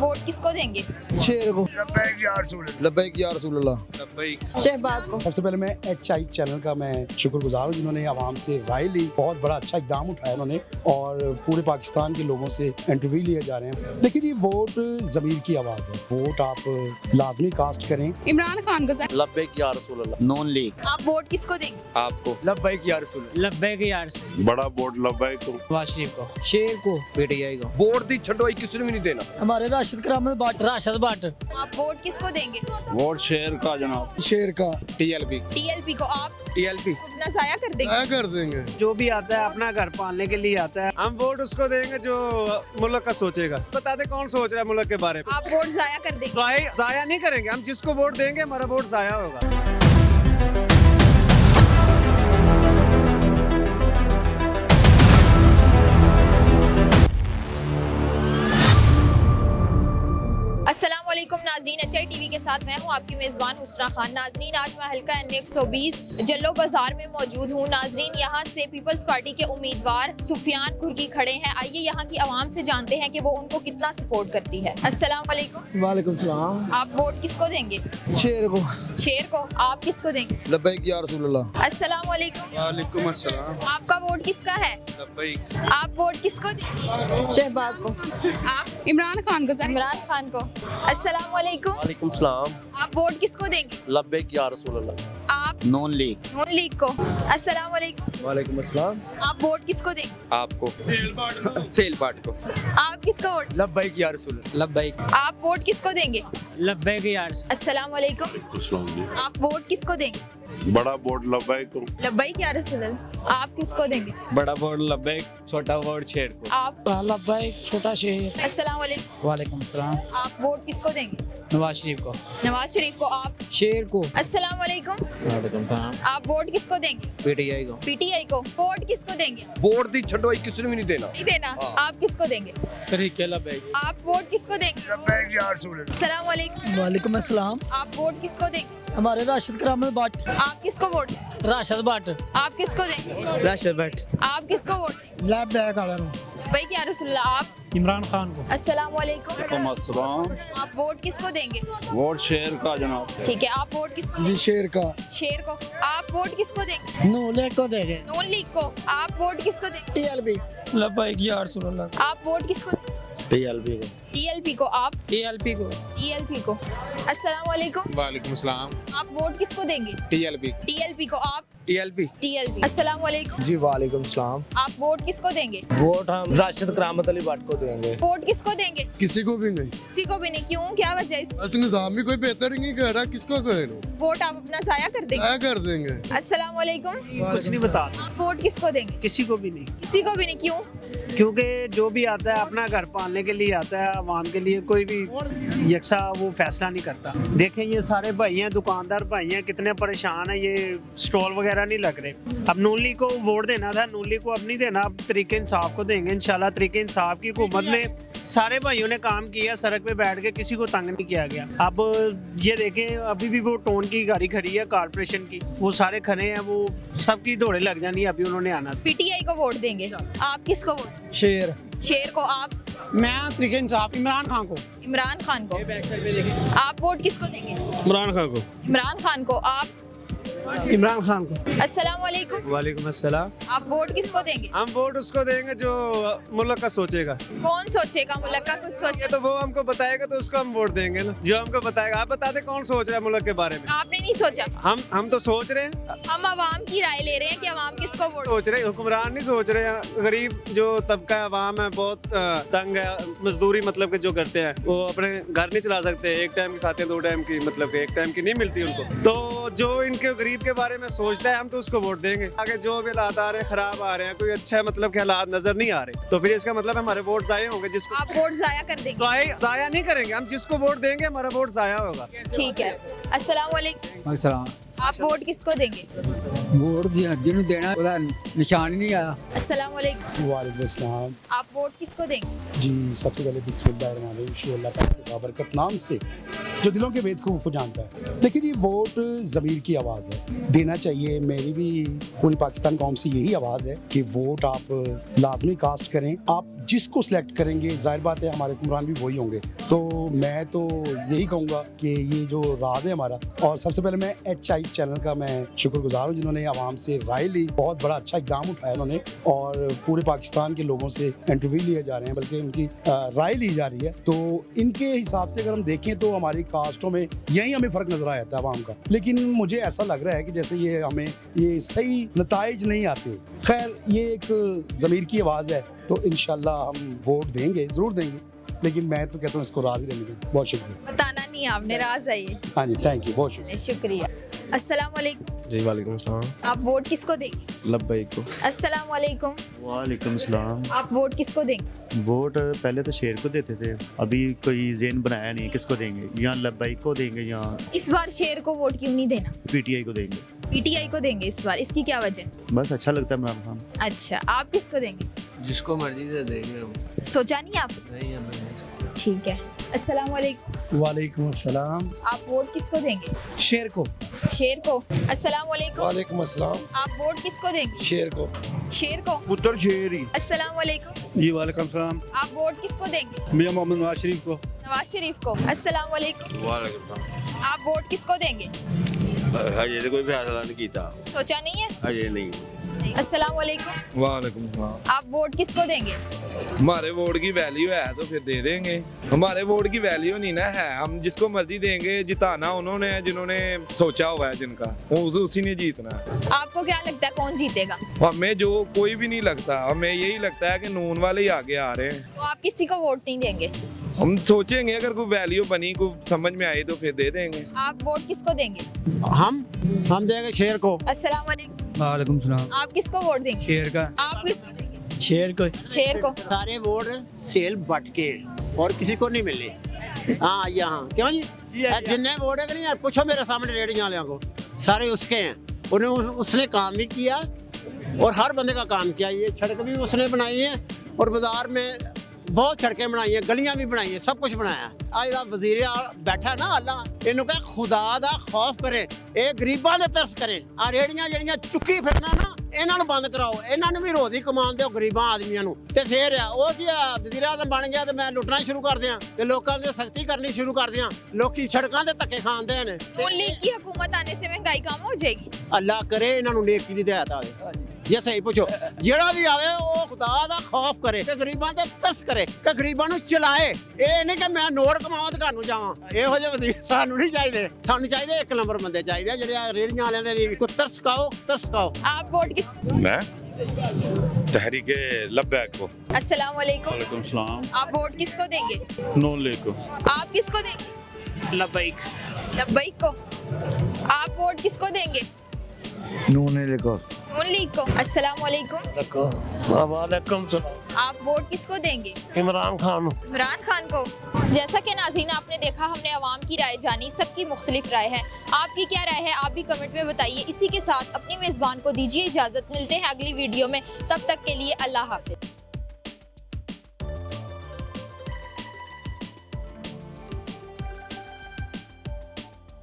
Vote किसको देंगे? शेर को। लब्बैक या रसूलल्लाह। शहबाज को। सबसे पहले मैं HI चैनल का मैं शुक्रगुजार हूँ जिन्होंने आवाम से राय ली। बहुत बड़ा अच्छा इकदाम उठाया उन्होंने और पूरे पाकिस्तान के लोगों से इंटरव्यू लिए जा रहे हैं। लेकिन ये वोट ज़मीर की आवाज़ है। वोट आप लाजमी कास्ट करें। इमरान खान को। लब्बैक या रसूलल्लाह। Non league. आप वोट किसको देंगे? आपको लब्बैक या रसूलल्लाह। लब्बैक यार बड़ा बोर्ड लब्बैक को। नवाज शरीफ को, शेर को, PTI को। वोट दी छड़ो किसी ने भी नहीं देना। हमारे राशिद करामत बाट। राशद भट्ट। आप वोट किसको देंगे? वोट शेर का जनाब। शेर का। TLP को। आप TLP। अपना जाया कर देंगे? कर देंगे। जो भी आता है अपना घर पालने के लिए आता है। हम वोट उसको देंगे जो मुल्क का सोचेगा। बता दे कौन सोच रहा है मुल्क के बारे में। आप वोट जाया कर देंगे? जाया नहीं करेंगे। हम जिसको वोट देंगे हमारा वोट जाया होगा। अस्सलाम वालेकुम नाज़रीन, HI TV के साथ मैं हूं आपकी मेज़बान हुस्ना खान। नाज़रीन, आज मैं हल्का N120 जल्लो बाजार में मौजूद हूं। नाज़रीन, यहां से पीपल्स पार्टी के उम्मीदवार सुफियान कुर्की खड़े हैं। आइए यहां की आवाम से जानते हैं कि वो उनको कितना सपोर्ट करती है। अस्सलाम वालेकुम। वालेकुम सलाम। आप वोट किसको देंगे? शेर को। शेर को। आप किसको देंगे? लब्बैक या रसूलल्लाह। अस्सलाम वालेकुम। वालेकुम अस्सलाम। आपका वोट किसका है? लब्बैक। आप वोट किसको देंगे? शहबाज को। आप? इमरान खान को। इमरान खान को। अस्सलाम वालेकुम। वालेकुम सलाम। आप वोट किसको देंगे? लब्बैक या रसूलल्लाह। आप? Non league. नून लीग को। अस्सलाम वालेकुम। वालेकुम अस्सलाम। आप वोट किसको देंगे? आपको सेल पार्ट को। आप किसको वोट? लब्बैक या रसूलल्लाह। लब्बैक। आप वोट किसको देंगे? लब्बैक यार अस्सलाम वालेकुम। आप वोट किसको देंगे? बड़ा बोर्ड लब्बैक को। लब्बैक या रसूलल्लाह। आप किसको देंगे? बड़ा वोट लब्बैक, छोटा वोट शेर को। आप? लब्बैक, छोटा शेर। अस्सलाम वालेकुम। वालेकुम सलाम। आप वोट किसको देंगे? नवाज शरीफ को, नवाज शरीफ को। आप? शेर को। अस्सलाम वालेकुम। आप वोट किसको देंगे? PTI को। PTI को। वोट किसको देंगे? वोट दी छड़ो किसी ने भी नहीं देना। नहीं देना। आप किसको देंगे? तरीके लब्बैक। आप वोट किसको देंगे? लब्बैक या रसूलल्लाह। अस्सलाम वालेकुम। वालेकुम अस्सलाम। आप वोट किसको देंगे? हमारे राशिद करामत बाट। आप किसको वोट? राशद भट्ट। आप किसको देंगे? राशिद बाट। आप किसको वोट? लब्बैक आला। भाई क्या रसूलल्लाह। आप? इमरान खान को। अस्सलाम वालेकुम। अस्सलाम। आप वोट किसको देंगे? वोट शेर का जनाब। ठीक है, आप वोट किसको जी देंगे? शेर का। शेर को। आप वोट किसको देंगे? नूले को देंगे। नून लीग को। आप वोट किसको देंगे? TLP। लब्बैक या रसूलल्लाह। आप वोट किसको? TLP को। TLP को। आप? TLP को। TLP को। अस्सलाम वालेकुम। वालेकुम सलाम। आप वोट किसको देंगे? TLP। TLP को। आप? TLP। TLP। अस्सलाम वालेकुम। जी वालेकुम सलाम। आप वोट किसको देंगे? वोट हम राशिद करामत अली बाट को देंगे। वोट किसको देंगे? किसी को भी नहीं। किसी को भी नहीं। क्यों? क्या वजह है? बस निजाम भी कोई बेहतर नहीं कर रहा, किसको करें? वोट आप अपना जाया कर देंगे? क्या कर देंगे? अस्सलाम वालेकुम। कुछ नहीं बता आप वोट किसको देंगे? किसी को भी नहीं, किसी को भी नहीं। क्यों? क्योंकि जो भी आता है अपना घर पालने के लिए आता है। आवाम के लिए कोई भी यकसा वो फैसला नहीं करता। देखें ये सारे भाई हैं, दुकानदार भाई हैं, कितने परेशान हैं। ये स्टॉल वगैरह नहीं लग रहे। अब नून लीग को वोट देना था, नून लीग को अब नहीं देना। अब तरीके इंसाफ को देंगे इंशाल्लाह। तरीके इंसाफ की हुकूमत में सारे भाइयों ने काम किया, सड़क पे बैठ के किसी को तंग नहीं किया गया। अब ये देखें अभी भी वो टोन की गाड़ी खड़ी है कारपोरेशन की, वो सारे खड़े हैं, वो सबकी दौड़े लग जानी है। अभी उन्होंने आना। PTI को वोट देंगे। आप किसको वोट? शेर। शेर को। आप? मैं तरीके इंसाफ इमरान खान को। इमरान खान को। आप वोट किसको देंगे? इमरान खान को। इमरान खान को। आप? इमरान खान को। अस्सलाम वालेकुम। वालेकुम अस्सलाम। आप वोट किसको देंगे? हम वोट उसको देंगे जो मुल्क का सोचेगा। कौन सोचेगा? मुल्क का कुछ सोचे तो वो हमको बताएगा तो उसको हम वोट देंगे ना, जो हमको बताएगा। आप बता दे कौन सोच रहा है मुल्क के बारे में। आपने नहीं सोचा। हम तो सोच रहे हैं। हम आवाम की राय ले रहे हैं कि आवाम किसको वोट? सोच रहे हुक्मरान नहीं सोच रहे हैं। गरीब जो तबका आवाम है बहुत तंग है। मजदूरी मतलब कि जो करते हैं वो अपने घर नहीं चला सकते। एक टाइम की खाते हैं, 2 टाइम की, मतलब कि एक टाइम की नहीं मिलती उनको। तो जो इनके गरीब के बारे में सोचता है हम तो उसको वोट देंगे। आगे जो भी हालात आ रहे हैं, खराब आ रहे हैं, कोई अच्छा मतलब के हालात नजर नहीं आ रहे, तो फिर इसका मतलब हमारे वोट जाया होंगे। जिसको आप वोट जाया कर देंगे? जाया नहीं करेंगे। हम जिसको वोट देंगे हमारा वोट जाया होगा। ठीक है। अस्सलाम वालेकुम। अस्सलाम। आप वोट किसको देंगे? वोट जिन्होंने देना ਉਹਦਾ निशान ही नहीं आया। अस्सलाम वालेकुम। वालेकुम अस्सलाम। आप वोट किसको देंगे? जी सबसे पहले बिस्मिल्लाहिर्रहमानिर्रहीम, अल्लाह पाक के बाबरकत नाम से जो दिलों के वेद को जानता है। देखिए जी, वोट ज़मीर की आवाज़ है, देना चाहिए। मेरी भी पूरी पाकिस्तान कौम से यही आवाज़ है कि वोट आप लाजमी कास्ट करें। आप जिसको सिलेक्ट करेंगे, जाहिर बात है हमारे हुक्मरान भी वही होंगे। तो मैं तो यही कहूँगा कि ये जो राज है हमारा, और सबसे पहले मैं HI चैनल का मैं शुक्रगुजार हूँ जिन्होंने आवाम से राय ली। बहुत बड़ा अच्छा इक़दाम उठाया उन्होंने, और पूरे पाकिस्तान के लोगों से इंटरव्यू लिए जा रहे हैं, बल्कि उनकी राय ली जा रही है। तो इनके हिसाब से अगर हम देखें तो हमारी कास्टों में यही हमें फ़र्क नज़र आ जाता है आवाम का। लेकिन मुझे ऐसा लग रहा है कि जैसे ये हमें ये सही नताइज नहीं आते। खैर, ये एक ज़मीर की आवाज़ है, तो इंशाल्लाह हम वोट देंगे, ज़रूर देंगे। लेकिन मैं तो कहता हूँ इसको राज ही रहने दें। बहुत शुक्रिया। बताना नहीं आपने, राज है ये। हाँ जी, थैंक यू, बहुत शुक्रिया। शुक्रिया। अस्सलाम वालेकुम। जी वालेकुम सलाम। आप वोट किसको देंगे? लब्बैक को। अस्सलाम वालेकुम। वालेकुम सलाम। आप वोट किसको देंगे? वोट पहले तो शेर को देते थे, अभी कोई ज़हन बनाया नहीं किसको देंगे, या लब्बैक को देंगे या इस बार शेर को वोट क्यों नहीं देना? PTI को देंगे। PTI को देंगे इस बार, इसकी क्या वजह? बस अच्छा लगता है इमरान खान। अच्छा, आप किसको देंगे? जिसको मर्जी से देंगे हम। सोचा नहीं आप? नहीं हमें। ठीक है। अस्सलाम वालेकुम। वालेकुम अस्सलाम। आप वोट किसको देंगे? शेर को। शेर को। अस्सलाम वालेकुम। वालेकुम अस्सलाम। आप वोट किसको देंगे? शेर को। शेर को। पुत्र शेर ही। अस्सलाम वालेकुम। जी वालेकुम सलाम। आप वोट किसको देंगे? मियां मोहम्मद नवाज शरीफ को। नवाज शरीफ को। अस्सलाम वालेकुम। वालेकुम। आप वोट किसको देंगे? हजे तो कोई फैसला नहीं किया, सोचा नहीं है? हजे नहीं। अस्सलाम वालेकुम। वालेकुम सलाम। आप वोट किसको देंगे? हमारे वोट की वैल्यू है तो फिर दे देंगे। हमारे वोट की वैल्यू नहीं ना है, हम जिसको मर्जी देंगे। जिताना उन्होंने है जिन्होंने सोचा हुआ है, जिनका उसी ने जीतना है। आपको क्या लगता है कौन जीतेगा? हमें जो कोई भी नहीं लगता, हमें यही लगता है कि नून वाले ही आगे आ रहे हैं। तो आप किसी को वोट नहीं देंगे? हम सोचेंगे, अगर कोई वैल्यू बनी, कोई समझ में आई तो फिर दे देंगे। आप वोट किसको देंगे? हम देंगे शेर को। अस्सलाम वालेकुम। वालेकुम सलाम। आप किसको वोट देंगे? शेर का। आप किसको देंगे? शेर को। शेर को। सारे वोट सेल बट के और किसी को नहीं मिले। हाँ यहाँ क्यों जी, जिन्ने वोट है कि नहीं, पूछो मेरे सामने रेडियो वाले को, सारे उसके हैं। उन्हें उसने काम भी किया और हर बंदे का काम किया। ये सड़क भी उसने बनाई है और बाजार में बहुत सड़कें बनाई हैं, गलियां भी बनाई हैं, सब कुछ बनाया। आज वजीर बैठा है ना, अल्लाह इन्हों का खुदा दा खौफ करे, ये गरीबां दे तरस करे। आ रेड़ियां जड़ियां चुक्की फिरना ना, ਇਹਨਾਂ ਨੂੰ ਬੰਦ ਕਰਾਓ, ਇਹਨਾਂ ਨੂੰ ਵੀ ਰੋਜ਼ੀ ਕਮਾਉਣ ਦਿਓ ਗਰੀਬਾਂ ਆਦਮੀਆਂ ਨੂੰ। ਤੇ ਫੇਰ ਆ ਉਹ ਕੀ ਵਜ਼ੀਰ ਆਜ਼ਮ ਬਣ ਗਿਆ ਤੇ ਮੈਂ ਲੁੱਟਣਾ ਸ਼ੁਰੂ ਕਰ ਦਿਆਂ ਤੇ ਲੋਕਾਂ ਦੇ ਸਖਤੀ ਕਰਨੀ ਸ਼ੁਰੂ ਕਰ ਦਿਆਂ। ਲੋਕੀ ਸੜਕਾਂ ਤੇ ਧੱਕੇ ਖਾਂਦੇ ਨੇ। नून लीग की हुकूमत आने से महंगाई कम हो जाएगी? ਅੱਲਾ ਕਰੇ ਇਹਨਾਂ ਨੂੰ ਨੇਕੀ ਦੀ ਹਦਾਇਤ ਆਵੇ। ਜੇ ਸਹੀ ਪੁੱਛੋ, ਜਿਹੜਾ ਵੀ ਆਵੇ ਉਹ ਖੁਦਾ ਦਾ ਖੌਫ ਕਰੇ ਤੇ ਗਰੀਬਾਂ ਤੇ ਤਰਸ ਕਰੇ ਕਿ ਗਰੀਬਾਂ ਨੂੰ ਚਲਾਏ। ਇਹ ਨਹੀਂ ਕਿ ਮੈਂ ਨੋਟ ਕਮਾਵਾਂ ਤੇ ਘਰ ਨੂੰ ਜਾਵਾਂ। ਇਹੋ ਜਿਹੇ ਵਜ਼ੀਰ ਸਾਨੂੰ ਨਹੀਂ ਚਾਹੀਦੇ। ਸਾਨੂੰ ਚਾਹੀਦੇ ਇੱਕ ਨੰਬਰ ਬੰਦੇ ਚਾਹੀਦੇ ਆ, ਜਿਹੜੇ ਰੇੜੀਆਂ ਵਾਲਿਆਂ ਦੇ ਵੀ ਕੋਈ ਤਰਸ ਖਾਓ, ਤਰਸ ਖਾਓ। आप वोट किस? मैं तहरीक लब्बैक को। अस्सलाम वालेकुम। वालेकुम सलाम। आप वोट किसको देंगे? नून लीग को। आप किसको देंगे? लब्बैक। लब्बैक को। आप वोट किसको देंगे? नून लीग को। नून लीग को। अस्सलाम वालेकुम। वालेकुम सलाम। आप वोट किसको देंगे? इमरान खान। इमरान खान को। जैसा कि नाज़रीन आपने देखा, हमने आवाम की राय जानी, सबकी मुख्तलिफ राय है। आपकी क्या राय है आप भी कमेंट में बताइए। इसी के साथ अपनी मेज़बान को दीजिए इजाज़त, मिलते हैं अगली वीडियो में, तब तक के लिए अल्लाह हाफ़िज़।